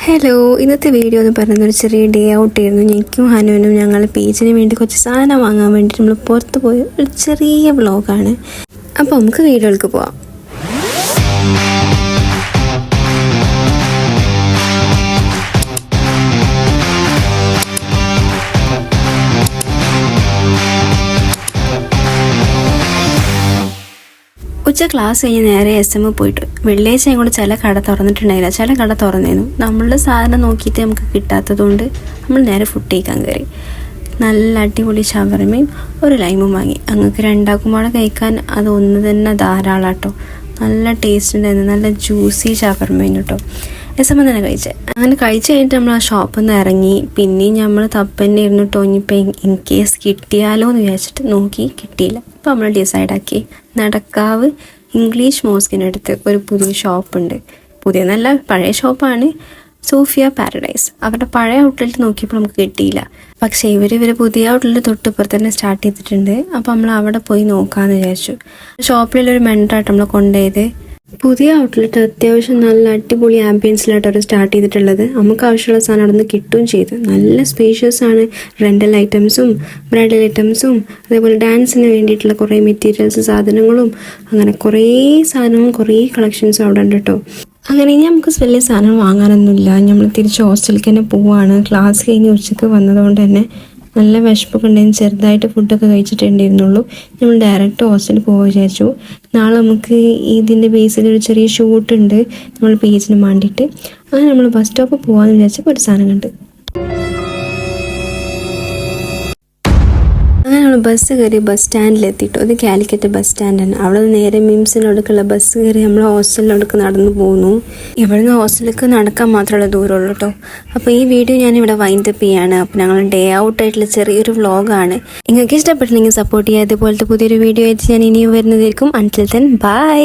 Hello, ഇന്നത്തെ video എന്ന് പറയുന്നത് ഒരു ചെറിയ ഡേ ഔട്ട് ആയിരുന്നു. എനിക്കും ഹനുവിനും ഞങ്ങൾ പേജിന് വേണ്ടി കുറച്ച് സാധനം വാങ്ങാൻ വേണ്ടി നമ്മൾ പുറത്ത് പോയ ഒരു ചെറിയ വ്ളോഗാണ്. അപ്പോൾ നമുക്ക് വീഡിയോയിലേക്ക് പോവാം. ഉച്ച ക്ലാസ് കഴിഞ്ഞ് നേരെ SM പോയിട്ട് വെള്ളിയാഴ്ച ഞങ്ങൾ ചില കട തുറന്നിട്ടുണ്ടായില്ല, ചില കട തുറന്നിരുന്നു. നമ്മളുടെ സാധനം നോക്കിയിട്ട് നമുക്ക് കിട്ടാത്തതുകൊണ്ട് നമ്മൾ നേരെ ഫുഡ് കഴിക്കാൻ കയറി. നല്ല അടിപൊളി ഷവർമയും ഒരു ലൈമും വാങ്ങി. അങ്ങക്ക് രണ്ടാക്കുമ്പോൾ കഴിക്കാൻ അത് ഒന്ന് തന്നെ ധാരാളാട്ടോ. നല്ല ടേസ്റ്റ് ഉണ്ടായിരുന്നു, നല്ല ജ്യൂസി ഷവർമയും കേട്ടോ. SM തന്നെ കഴിച്ചത്. അങ്ങനെ കഴിച്ച് കഴിഞ്ഞിട്ട് നമ്മൾ ആ ഷോപ്പിൽ നിന്ന് ഇറങ്ങി. പിന്നെയും നമ്മൾ തപ്പന്നെ ഇരുന്നു കേട്ടോ. ഇനിയിപ്പോൾ ഇൻ കേസ് കിട്ടിയാലോ എന്ന് വിചാരിച്ചിട്ട് നോക്കി, കിട്ടിയില്ല. അപ്പോൾ നമ്മൾ ഡിസൈഡാക്കി നടക്കാവ് ഇംഗ്ലീഷ് മോസ്കിനടുത്ത് ഒരു പുതിയ ഷോപ്പുണ്ട്. പുതിയ നല്ല പഴയ ഷോപ്പാണ്, സോഫിയ പാരഡൈസ്. അവരുടെ പഴയ ഔട്ട്ലെറ്റ് നോക്കിയപ്പോൾ നമുക്ക് കിട്ടിയില്ല. പക്ഷേ ഇവർ പുതിയ ഔട്ട്ലെറ്റ് തൊട്ടിപ്പുറത്ത് തന്നെ സ്റ്റാർട്ട് ചെയ്തിട്ടുണ്ട്. അപ്പോൾ നമ്മൾ അവിടെ പോയി നോക്കാമെന്ന് വിചാരിച്ചു. ഷോപ്പിലൊരു മെൻറ്ററായിട്ട് നമ്മൾ കൊണ്ടുപോയത്. പുതിയ ഔട്ട്ലെറ്റ് അത്യാവശ്യം നല്ല അടിപൊളി ആംബിയൻസിലായിട്ട് അവർ സ്റ്റാർട്ട് ചെയ്തിട്ടുള്ളത്. നമുക്ക് ആവശ്യമുള്ള സാധനം അവിടെ നിന്ന് കിട്ടുകയും ചെയ്തു. നല്ല സ്പേഷ്യസ് ആണ്. റെൻ്റൽ ഐറ്റംസും ബ്രൈഡൽ ഐറ്റംസും അതേപോലെ ഡാൻസിന് വേണ്ടിയിട്ടുള്ള കുറേ മെറ്റീരിയൽസ് സാധനങ്ങളും അങ്ങനെ കുറേ സാധനങ്ങളും കുറേ കളക്ഷൻസും അവിടെ ഉണ്ട് കേട്ടോ. അങ്ങനെ നമുക്ക് വലിയ സാധനം വാങ്ങാനൊന്നുമില്ല. നമ്മൾ തിരിച്ച് ഹോസ്റ്റലിലേക്ക് തന്നെ പോവുകയാണ്. ക്ലാസ് കഴിഞ്ഞ് ഉച്ചയ്ക്ക് വന്നതുകൊണ്ട് തന്നെ നല്ല വിശപ്പൊക്കെ ഉണ്ടായിരുന്നു. ചെറുതായിട്ട് ഫുഡൊക്കെ കഴിച്ചിട്ടുണ്ടായിരുന്നുള്ളൂ. നമ്മൾ ഡയറക്റ്റ് ഹോസ്റ്റലിൽ പോകാൻ വിചാരിച്ചു. നാളെ നമുക്ക് ഇതിൻ്റെ ബേസിൽ ഒരു ചെറിയ ഷൂട്ട് ഉണ്ട് നമ്മൾ പേജിന് വേണ്ടിയിട്ട്. അങ്ങനെ നമ്മൾ ബസ് സ്റ്റോപ്പിൽ പോകാമെന്ന് വിചാരിച്ചപ്പോൾ ഒരു സാധനം കണ്ട്. അങ്ങനെ നമ്മൾ ബസ് കയറി ബസ് സ്റ്റാൻഡിലെത്തിയിട്ടു. അത് കാലിക്കറ്റ് ബസ് സ്റ്റാൻഡാണ്. അവിടെ നിന്ന് നേരെ മിംസിനടുക്കുള്ള ബസ് കയറി നമ്മൾ ഹോസ്റ്റലിനടുക്ക് നടന്നു പോകുന്നു. ഇവിടുന്ന് ഹോസ്റ്റലിലേക്ക് നടക്കാൻ മാത്രമുള്ള ദൂരമുള്ളൂ കേട്ടോ. അപ്പോൾ ഈ വീഡിയോ ഞാനിവിടെ വൈൻഡപ്പ് ചെയ്യാണ്. അപ്പോൾ ഞങ്ങൾ ഡേ ഔട്ട് ആയിട്ടുള്ള ചെറിയൊരു വ്ളോഗാണ്. നിങ്ങൾക്ക് ഇഷ്ടപ്പെട്ടില്ലെങ്കിൽ സപ്പോർട്ട് ചെയ്യുക. ഇതുപോലത്തെ പുതിയൊരു വീഡിയോ ആയിട്ട് ഞാൻ ഇനിയും വരുന്നതായിരിക്കും. Until then bye.